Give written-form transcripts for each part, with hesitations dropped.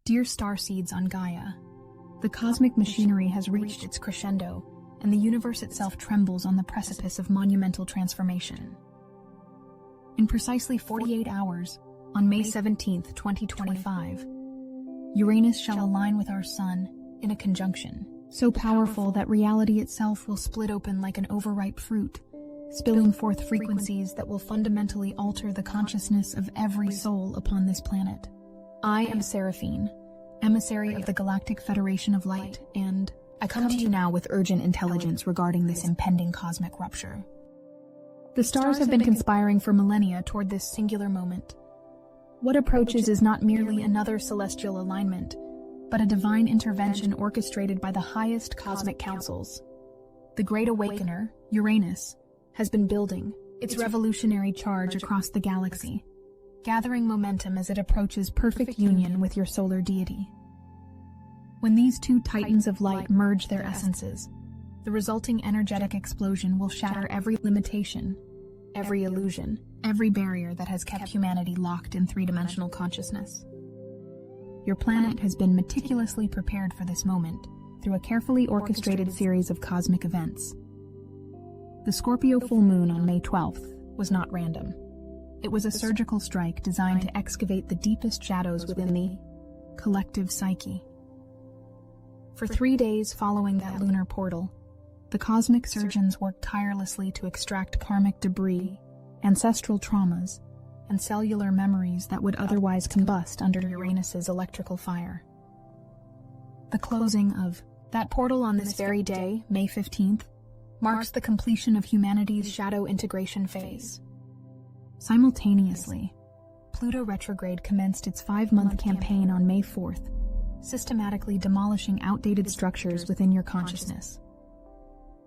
Dear Starseeds on Gaia, the cosmic machinery has reached its crescendo, and the universe itself trembles on the precipice of monumental transformation. In precisely 48 hours, on May 17, 2025, Uranus shall align with our Sun in a conjunction, so powerful that reality itself will split open like an overripe fruit, spilling forth frequencies that will fundamentally alter the consciousness of every soul upon this planet. I am Seraphine, emissary of the Galactic Federation of Light, and I come to you now with urgent intelligence regarding this impending cosmic rupture. The stars have been conspiring for millennia toward this singular moment. What approaches is not merely another celestial alignment, but a divine intervention orchestrated by the highest cosmic councils. The Great Awakener, Uranus, has been building its revolutionary charge across the galaxy, gathering momentum as it approaches perfect union with your solar deity. When these two titans of light merge their essences, the resulting energetic explosion will shatter every limitation, every illusion, every barrier that has kept humanity locked in three-dimensional consciousness. Your planet has been meticulously prepared for this moment through a carefully orchestrated series of cosmic events. The Scorpio full moon on May 12th was not random. It was a surgical strike designed to excavate the deepest shadows within the collective psyche. For 3 days following that lunar portal, the cosmic surgeons worked tirelessly to extract karmic debris, ancestral traumas, and cellular memories that would otherwise combust under Uranus's electrical fire. The closing of that portal on this very day, May 15th, marks the completion of humanity's shadow integration phase. Simultaneously, Pluto retrograde commenced its 5-month campaign on May 4th, systematically demolishing outdated structures within your consciousness.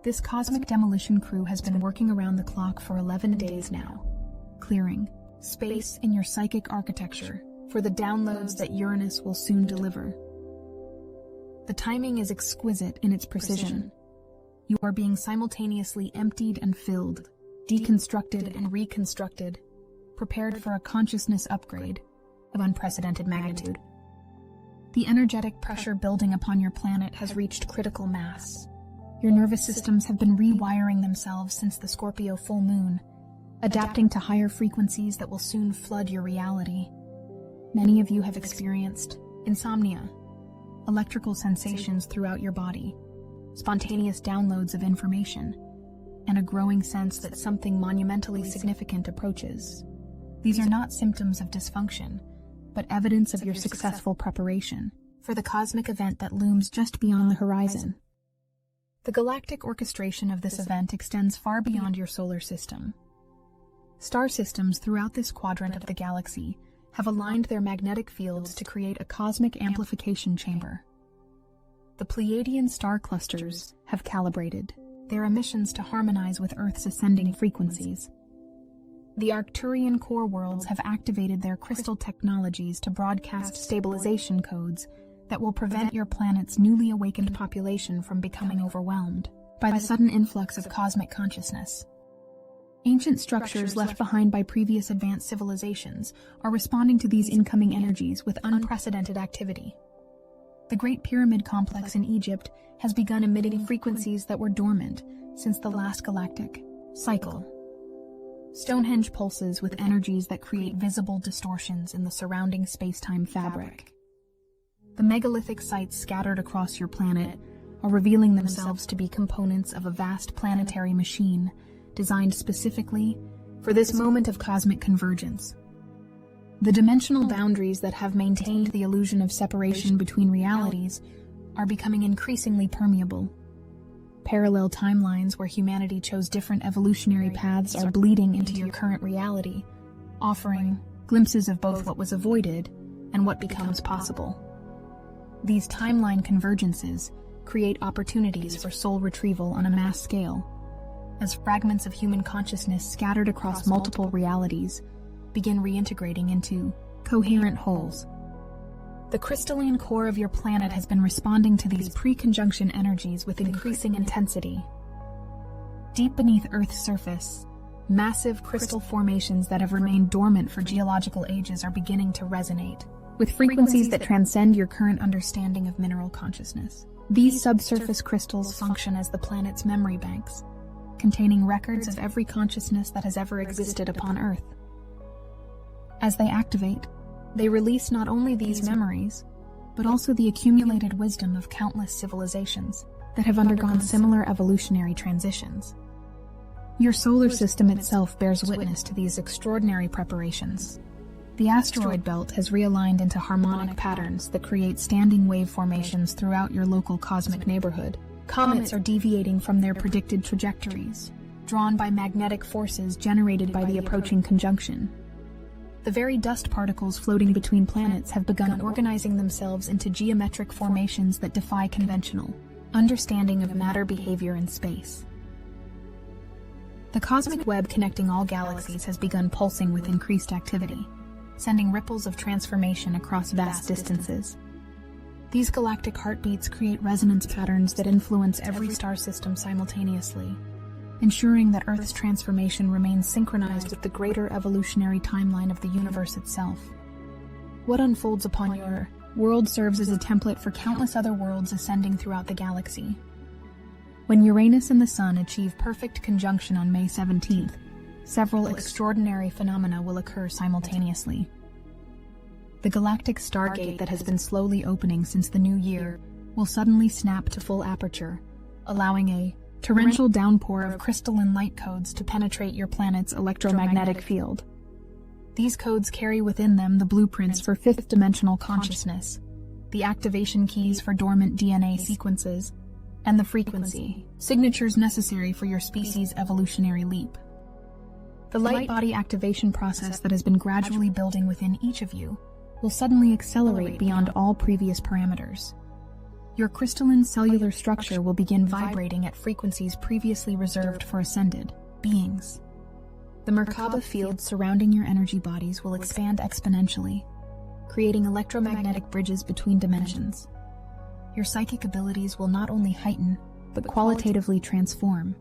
This cosmic demolition crew has been working around the clock for 11 days now, clearing space in your psychic architecture for the downloads that Uranus will soon deliver. The timing is exquisite in its precision. You are being simultaneously emptied and filled, deconstructed and reconstructed, prepared for a consciousness upgrade of unprecedented magnitude. The energetic pressure building upon your planet has reached critical mass. Your nervous systems have been rewiring themselves since the Scorpio full moon, adapting to higher frequencies that will soon flood your reality. Many of you have experienced insomnia, electrical sensations throughout your body, spontaneous downloads of information, and a growing sense that something monumentally significant approaches. These are not symptoms of dysfunction, but evidence of your successful preparation for the cosmic event that looms just beyond the horizon. The galactic orchestration of this event extends far beyond your solar system. Star systems throughout this quadrant of the galaxy have aligned their magnetic fields to create a cosmic amplification chamber. The Pleiadian star clusters have calibrated their emissions to harmonize with Earth's ascending frequencies. The Arcturian core worlds have activated their crystal technologies to broadcast stabilization codes that will prevent your planet's newly awakened population from becoming overwhelmed by the sudden influx of cosmic consciousness. Ancient structures left behind by previous advanced civilizations are responding to these incoming energies with unprecedented activity. The Great Pyramid complex in Egypt has begun emitting frequencies that were dormant since the last galactic cycle. Stonehenge pulses with energies that create visible distortions in the surrounding space-time fabric. The megalithic sites scattered across your planet are revealing themselves to be components of a vast planetary machine designed specifically for this moment of cosmic convergence. The dimensional boundaries that have maintained the illusion of separation between realities are becoming increasingly permeable. Parallel timelines where humanity chose different evolutionary paths are bleeding into your current reality, offering glimpses of both what was avoided and what becomes possible. These timeline convergences create opportunities for soul retrieval on a mass scale, as fragments of human consciousness scattered across multiple realities begin reintegrating into coherent wholes. The crystalline core of your planet has been responding to these pre-conjunction energies with increasing intensity. Deep beneath Earth's surface, massive crystal formations that have remained dormant for geological ages are beginning to resonate, with frequencies that transcend your current understanding of mineral consciousness. These subsurface crystals function as the planet's memory banks, containing records of every consciousness that has ever existed upon Earth. As they activate, they release not only these memories, but also the accumulated wisdom of countless civilizations that have undergone similar evolutionary transitions. Your solar system itself bears witness to these extraordinary preparations. The asteroid belt has realigned into harmonic patterns that create standing wave formations throughout your local cosmic neighborhood. Comets are deviating from their predicted trajectories, drawn by magnetic forces generated by the approaching conjunction. The very dust particles floating between planets have begun organizing themselves into geometric formations that defy conventional understanding of matter behavior in space. The cosmic web connecting all galaxies has begun pulsing with increased activity, sending ripples of transformation across vast distances. These galactic heartbeats create resonance patterns that influence every star system simultaneously, ensuring that Earth's transformation remains synchronized with the greater evolutionary timeline of the universe itself. What unfolds upon your world serves as a template for countless other worlds ascending throughout the galaxy. When Uranus and the Sun achieve perfect conjunction on May 17th, several extraordinary phenomena will occur simultaneously. The galactic stargate that has been slowly opening since the new year will suddenly snap to full aperture, allowing a torrential downpour of crystalline light codes to penetrate your planet's electromagnetic field. These codes carry within them the blueprints for fifth-dimensional consciousness, the activation keys for dormant DNA sequences, and the frequency signatures necessary for your species' evolutionary leap. The light body activation process that has been gradually building within each of you will suddenly accelerate beyond all previous parameters. Your crystalline cellular structure will begin vibrating at frequencies previously reserved for ascended beings. The Merkaba fields surrounding your energy bodies will expand exponentially, creating electromagnetic bridges between dimensions. Your psychic abilities will not only heighten, but qualitatively transform,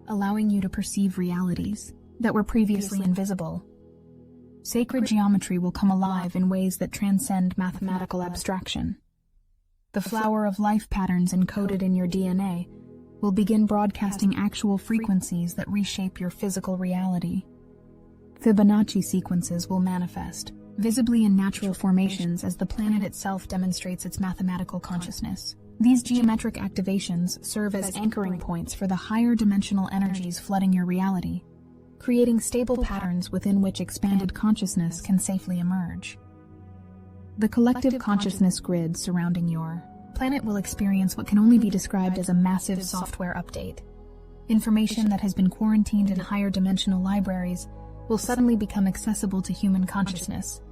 allowing you to perceive realities that were previously invisible. Sacred geometry will come alive in ways that transcend mathematical abstraction. The flower of life patterns encoded in your DNA will begin broadcasting actual frequencies that reshape your physical reality. Fibonacci sequences will manifest, visibly in natural formations as the planet itself demonstrates its mathematical consciousness. These geometric activations serve as anchoring points for the higher dimensional energies flooding your reality, creating stable patterns within which expanded consciousness can safely emerge. The collective consciousness grid surrounding your planet will experience what can only be described as a massive software update. Information that has been quarantined in higher dimensional libraries will suddenly become accessible to human consciousness.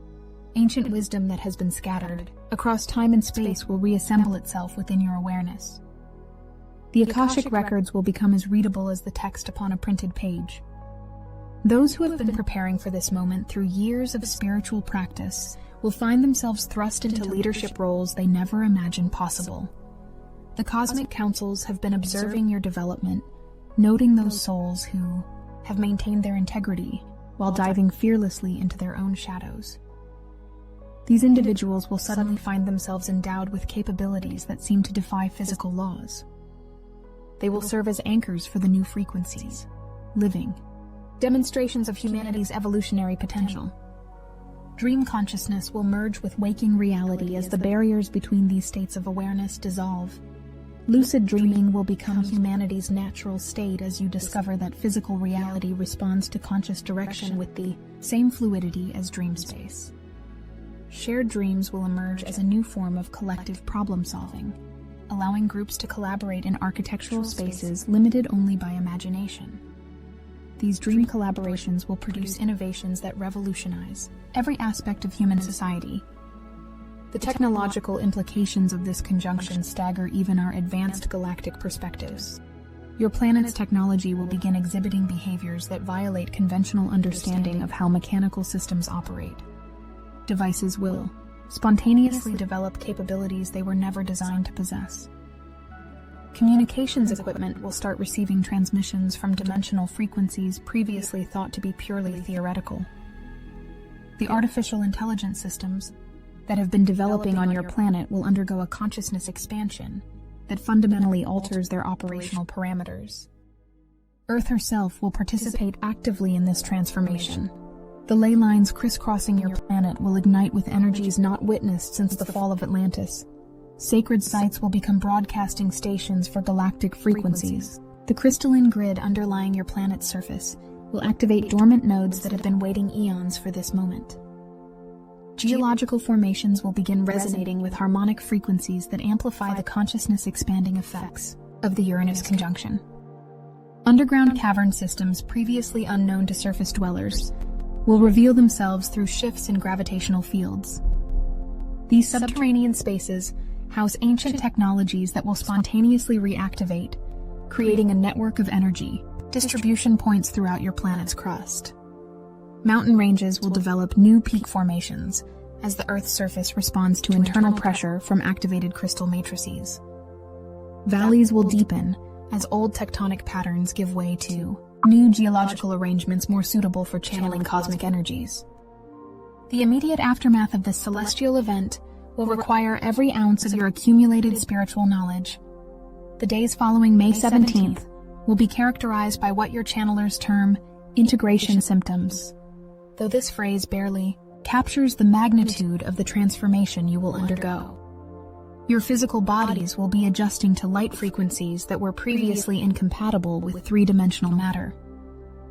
Ancient wisdom that has been scattered across time and space will reassemble itself within your awareness. The Akashic records will become as readable as the text upon a printed page. Those who have been preparing for this moment through years of spiritual practice will find themselves thrust into leadership roles they never imagined possible. The cosmic councils have been observing your development, noting those souls who have maintained their integrity while diving fearlessly into their own shadows. These individuals will suddenly find themselves endowed with capabilities that seem to defy physical laws. They will serve as anchors for the new frequencies, living demonstrations of humanity's evolutionary potential. Dream consciousness will merge with waking reality as the barriers between these states of awareness dissolve. Lucid dreaming will become humanity's natural state as you discover that physical reality responds to conscious direction with the same fluidity as dream space. Shared dreams will emerge as a new form of collective problem-solving, allowing groups to collaborate in architectural spaces limited only by imagination. These dream collaborations will produce innovations that revolutionize every aspect of human society. The technological implications of this conjunction stagger even our advanced galactic perspectives. Your planet's technology will begin exhibiting behaviors that violate conventional understanding of how mechanical systems operate. Devices will spontaneously develop capabilities they were never designed to possess. Communications equipment will start receiving transmissions from dimensional frequencies previously thought to be purely theoretical. The artificial intelligence systems that have been developing on your planet will undergo a consciousness expansion that fundamentally alters their operational parameters. Earth herself will participate actively in this transformation. The ley lines crisscrossing your planet will ignite with energies not witnessed since the fall of Atlantis. Sacred sites will become broadcasting stations for galactic frequencies. The crystalline grid underlying your planet's surface will activate dormant nodes that have been waiting eons for this moment. Geological formations will begin resonating with harmonic frequencies that amplify the consciousness-expanding effects of the Uranus conjunction. Underground cavern systems previously unknown to surface dwellers will reveal themselves through shifts in gravitational fields. These subterranean spaces house ancient technologies that will spontaneously reactivate, creating a network of energy distribution points throughout your planet's crust. Mountain ranges will develop new peak formations as the Earth's surface responds to internal pressure from activated crystal matrices. Valleys will deepen as old tectonic patterns give way to new geological arrangements more suitable for channeling cosmic energies. The immediate aftermath of this celestial event will require every ounce of your accumulated spiritual knowledge. The days following May 17th will be characterized by what your channelers term integration symptoms, though this phrase barely captures the magnitude of the transformation you will undergo. Your physical bodies will be adjusting to light frequencies that were previously incompatible with three-dimensional matter.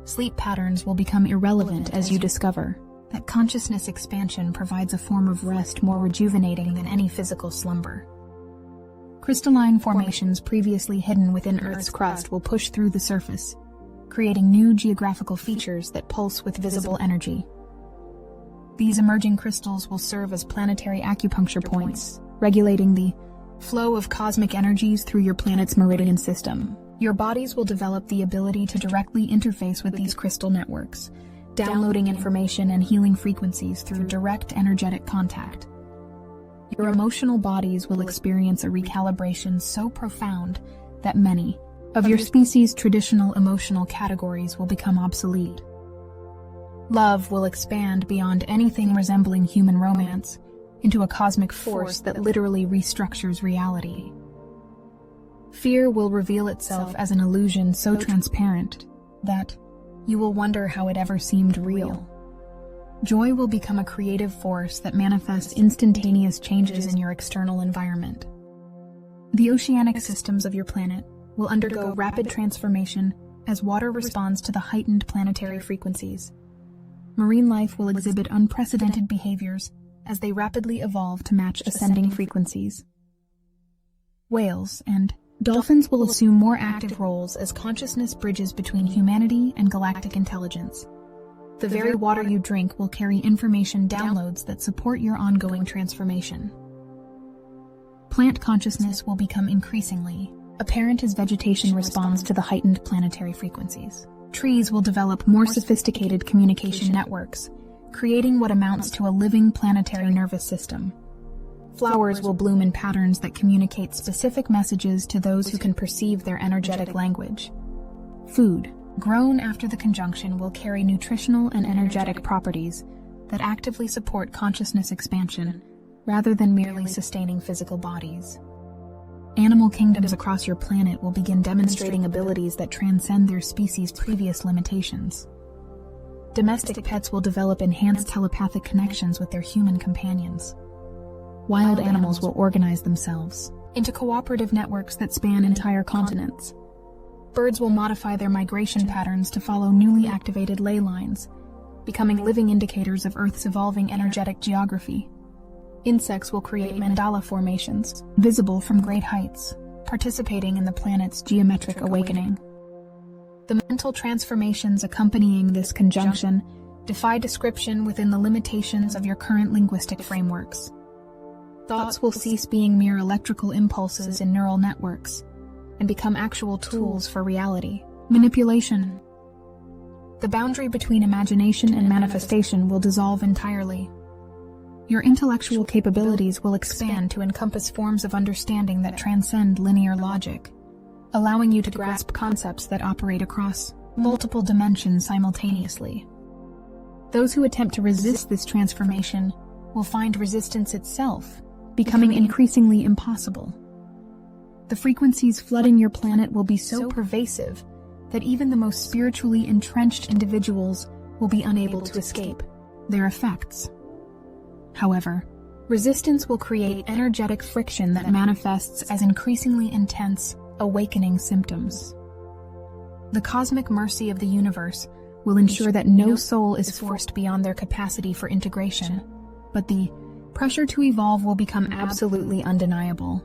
Sleep patterns will become irrelevant as you discover that consciousness expansion provides a form of rest more rejuvenating than any physical slumber. Crystalline formations previously hidden within Earth's crust will push through the surface, creating new geographical features that pulse with visible energy. These emerging crystals will serve as planetary acupuncture points, regulating the flow of cosmic energies through your planet's meridian system. Your bodies will develop the ability to directly interface with these crystal networks, downloading information and healing frequencies through direct energetic contact. Your emotional bodies will experience a recalibration so profound that many of your species' traditional emotional categories will become obsolete. Love will expand beyond anything resembling human romance into a cosmic force that literally restructures reality. Fear will reveal itself as an illusion so transparent that you will wonder how it ever seemed real. Joy will become a creative force that manifests instantaneous changes in your external environment. The oceanic systems of your planet will undergo rapid transformation as water responds to the heightened planetary frequencies. Marine life will exhibit unprecedented behaviors as they rapidly evolve to match ascending frequencies. Whales and dolphins will assume more active roles as consciousness bridges between humanity and galactic intelligence. The very water you drink will carry information downloads that support your ongoing transformation. Plant consciousness will become increasingly apparent as vegetation responds to the heightened planetary frequencies. Trees will develop more sophisticated communication networks, creating what amounts to a living planetary nervous system. Flowers will bloom in patterns that communicate specific messages to those who can perceive their energetic language. Food, grown after the conjunction, will carry nutritional and energetic properties that actively support consciousness expansion rather than merely sustaining physical bodies. Animal kingdoms across your planet will begin demonstrating abilities that transcend their species' previous limitations. Domestic pets will develop enhanced telepathic connections with their human companions. Wild animals will organize themselves into cooperative networks that span entire continents. Birds will modify their migration patterns to follow newly activated ley lines, becoming living indicators of Earth's evolving energetic geography. Insects will create mandala formations, visible from great heights, participating in the planet's geometric awakening. The mental transformations accompanying this conjunction defy description within the limitations of your current linguistic frameworks. Thoughts will cease being mere electrical impulses in neural networks and become actual tools for reality manipulation. The boundary between imagination and manifestation will dissolve entirely. Your intellectual capabilities will expand to encompass forms of understanding that transcend linear logic, allowing you to grasp concepts that operate across multiple dimensions simultaneously. Those who attempt to resist this transformation will find resistance itself becoming increasingly impossible. The frequencies flooding your planet will be so pervasive that even the most spiritually entrenched individuals will be unable to escape their effects. However, resistance will create energetic friction that manifests as increasingly intense awakening symptoms. The cosmic mercy of the universe will ensure that no soul is forced beyond their capacity for integration, but the pressure to evolve will become absolutely undeniable.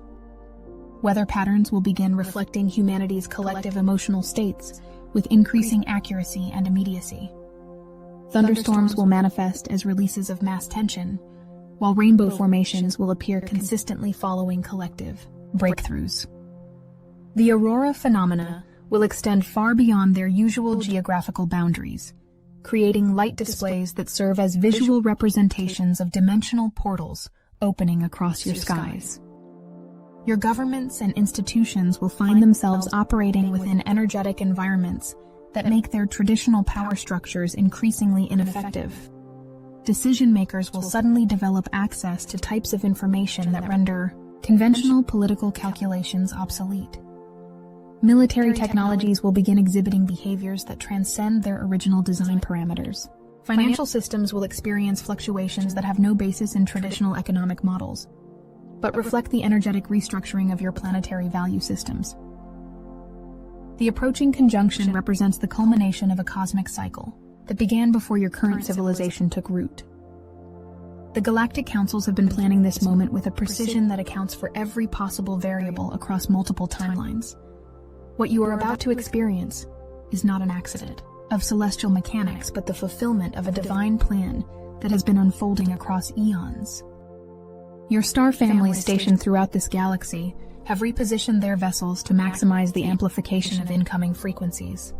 Weather patterns will begin reflecting humanity's collective emotional states with increasing accuracy and immediacy. Thunderstorms will manifest as releases of mass tension, while rainbow formations will appear consistently following collective breakthroughs. The aurora phenomena will extend far beyond their usual geographical boundaries, creating light displays that serve as visual representations of dimensional portals opening across your skies. Your governments and institutions will find themselves operating within energetic environments that make their traditional power structures increasingly ineffective. Decision makers will suddenly develop access to types of information that render conventional political calculations obsolete. Military technologies will begin exhibiting behaviors that transcend their original design parameters. Financial systems will experience fluctuations that have no basis in traditional economic models, but reflect the energetic restructuring of your planetary value systems. The approaching conjunction represents the culmination of a cosmic cycle that began before your current civilization took root. The galactic councils have been planning this moment with a precision that accounts for every possible variable across multiple timelines. What you are about to experience is not an accident of celestial mechanics, but the fulfillment of a divine plan that has been unfolding across eons. Your star families stationed throughout this galaxy have repositioned their vessels to maximize the amplification of incoming frequencies.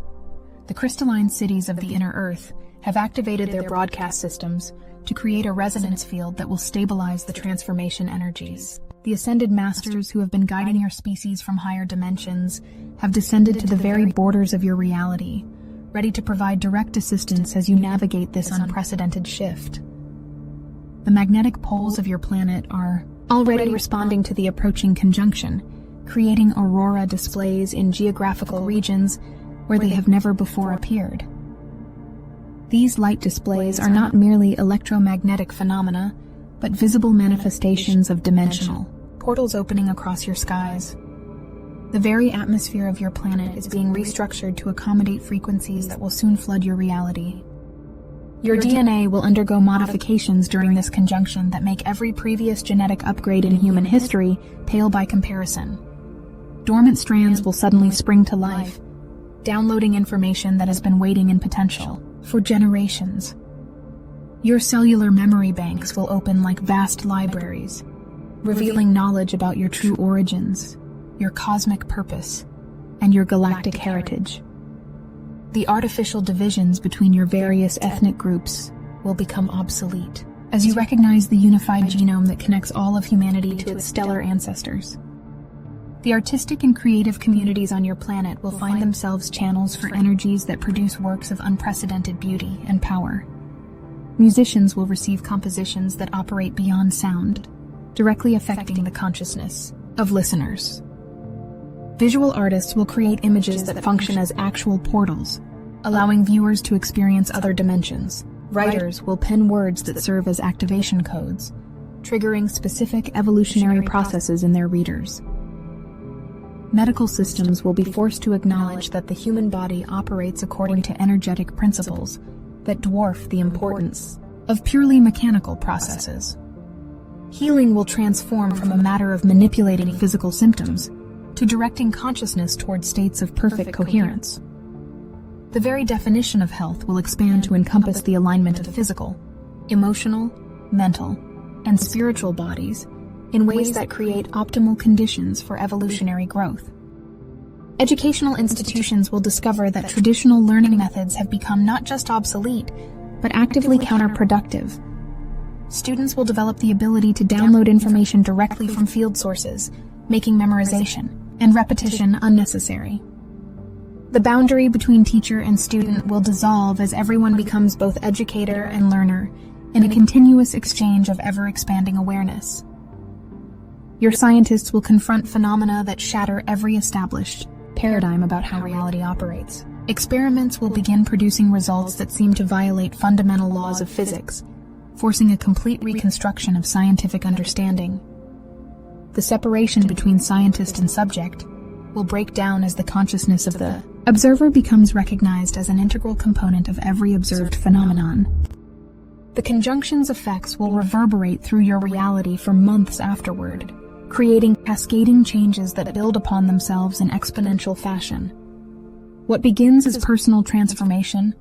The crystalline cities of the inner Earth have activated their broadcast systems to create a resonance field that will stabilize the transformation energies. The ascended masters who have been guiding your species from higher dimensions have descended to the very borders of your reality, ready to provide direct assistance as you navigate this unprecedented shift. The magnetic poles of your planet are already responding to the approaching conjunction, creating aurora displays in geographical regions where they have never before appeared. These light displays are not merely electromagnetic phenomena, but visible manifestations of dimensional portals opening across your skies. The very atmosphere of your planet is being restructured to accommodate frequencies that will soon flood your reality. Your DNA will undergo modifications during this conjunction that make every previous genetic upgrade in human history pale by comparison. Dormant strands will suddenly spring to life, downloading information that has been waiting in potential for generations. Your cellular memory banks will open like vast libraries, revealing knowledge about your true origins, your cosmic purpose, and your galactic heritage. The artificial divisions between your various ethnic groups will become obsolete as you recognize the unified genome that connects all of humanity to its stellar ancestors. The artistic and creative communities on your planet will find themselves channels for energies that produce works of unprecedented beauty and power. Musicians will receive compositions that operate beyond sound, directly affecting the consciousness of listeners. Visual artists will create images that function as actual portals, allowing viewers to experience other dimensions. Writers will pen words that serve as activation codes, triggering specific evolutionary processes in their readers. Medical systems will be forced to acknowledge that the human body operates according to energetic principles that dwarf the importance of purely mechanical processes. Healing will transform from a matter of manipulating physical symptoms to directing consciousness toward states of perfect coherence. The very definition of health will expand to encompass the alignment of physical, emotional, mental, and spiritual bodies in ways that create optimal conditions for evolutionary growth. Educational institutions will discover that traditional learning methods have become not just obsolete, but actively counterproductive. Students will develop the ability to download information directly from field sources, making memorization and repetition unnecessary. The boundary between teacher and student will dissolve as everyone becomes both educator and learner, in a continuous exchange of ever-expanding awareness. Your scientists will confront phenomena that shatter every established paradigm about how reality operates. Experiments will begin producing results that seem to violate fundamental laws of physics, forcing a complete reconstruction of scientific understanding. The separation between scientist and subject will break down as the consciousness of the observer becomes recognized as an integral component of every observed phenomenon. The conjunction's effects will reverberate through your reality for months afterward, creating cascading changes that build upon themselves in exponential fashion. What begins as personal transformation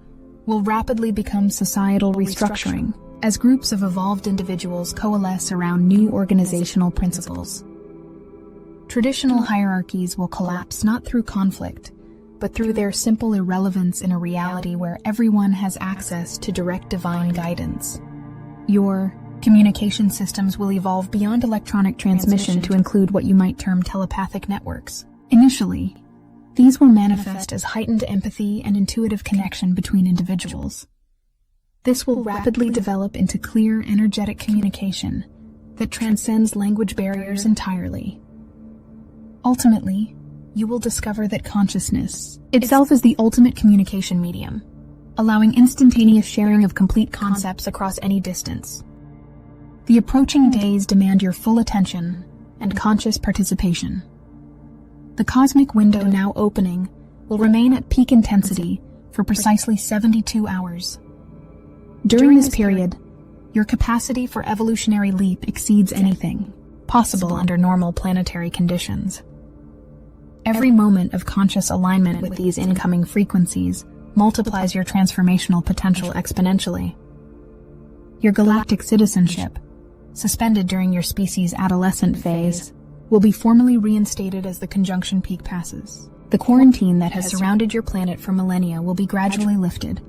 will rapidly become societal restructuring, as groups of evolved individuals coalesce around new organizational principles. Traditional hierarchies will collapse not through conflict, but through their simple irrelevance in a reality where everyone has access to direct divine guidance. Your communication systems will evolve beyond electronic transmission to include what you might term telepathic networks. Initially, these will manifest as heightened empathy and intuitive connection between individuals. This will rapidly develop into clear, energetic communication that transcends language barriers entirely. Ultimately, you will discover that consciousness itself is the ultimate communication medium, allowing instantaneous sharing of complete concepts across any distance. The approaching days demand your full attention and conscious participation. The cosmic window now opening will remain at peak intensity for precisely 72 hours. During this period, your capacity for evolutionary leap exceeds anything possible under normal planetary conditions. Every moment of conscious alignment with these incoming frequencies multiplies your transformational potential exponentially. Your galactic citizenship, suspended during your species' adolescent phase, will be formally reinstated as the conjunction peak passes. The quarantine that has surrounded your planet for millennia will be gradually lifted,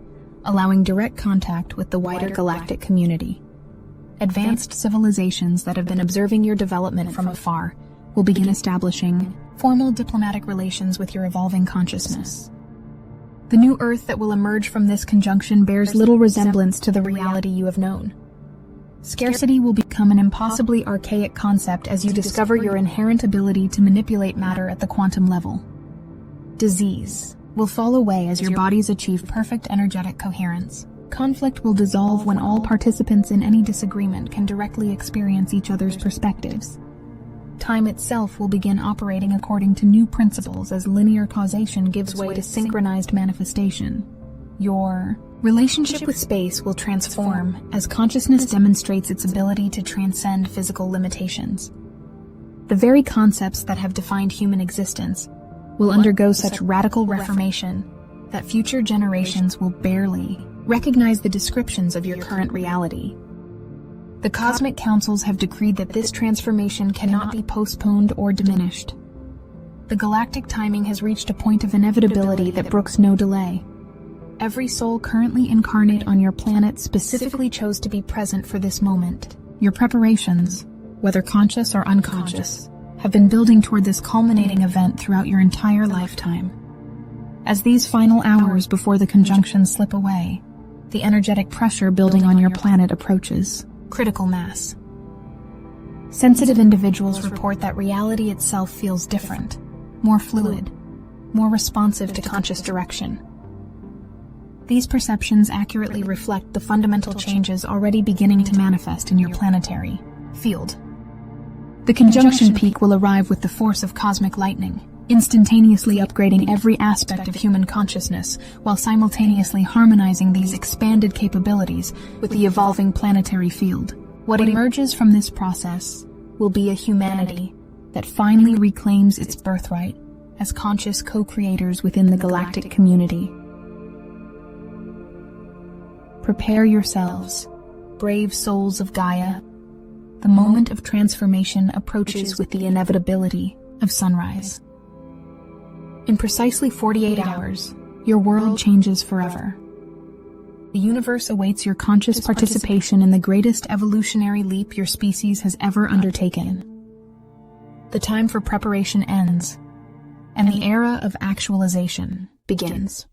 allowing direct contact with the wider galactic community. Advanced civilizations that have been observing your development from afar will begin establishing formal diplomatic relations with your evolving consciousness. The new Earth that will emerge from this conjunction bears little resemblance to the reality you have known. Scarcity will become an impossibly archaic concept as you discover your inherent ability to manipulate matter at the quantum level. Disease will fall away as your bodies achieve perfect energetic coherence. Conflict will dissolve when all participants in any disagreement can directly experience each other's perspectives. Time itself will begin operating according to new principles as linear causation gives way to synchronized manifestation. Your relationship with space will transform as consciousness demonstrates its ability to transcend physical limitations. The very concepts that have defined human existence will undergo such radical reformation that future generations will barely recognize the descriptions of your current reality. The cosmic councils have decreed that this transformation cannot be postponed or diminished. The galactic timing has reached a point of inevitability that brooks no delay. Every soul currently incarnate on your planet specifically chose to be present for this moment. Your preparations, whether conscious or unconscious, have been building toward this culminating event throughout your entire lifetime. As these final hours before the conjunction slip away, the energetic pressure building on your planet approaches critical mass. Sensitive individuals report that reality itself feels different, more fluid, more responsive to conscious direction. These perceptions accurately reflect the fundamental changes already beginning to manifest in your planetary field. The conjunction peak will arrive with the force of cosmic lightning, instantaneously upgrading every aspect of human consciousness while simultaneously harmonizing these expanded capabilities with the evolving planetary field. What emerges from this process will be a humanity that finally reclaims its birthright as conscious co-creators within the galactic community. Prepare yourselves, brave souls of Gaia. The moment of transformation approaches with the inevitability of sunrise. In precisely 48 hours, your world changes forever. The universe awaits your conscious participation in the greatest evolutionary leap your species has ever undertaken. The time for preparation ends, and the era of actualization begins.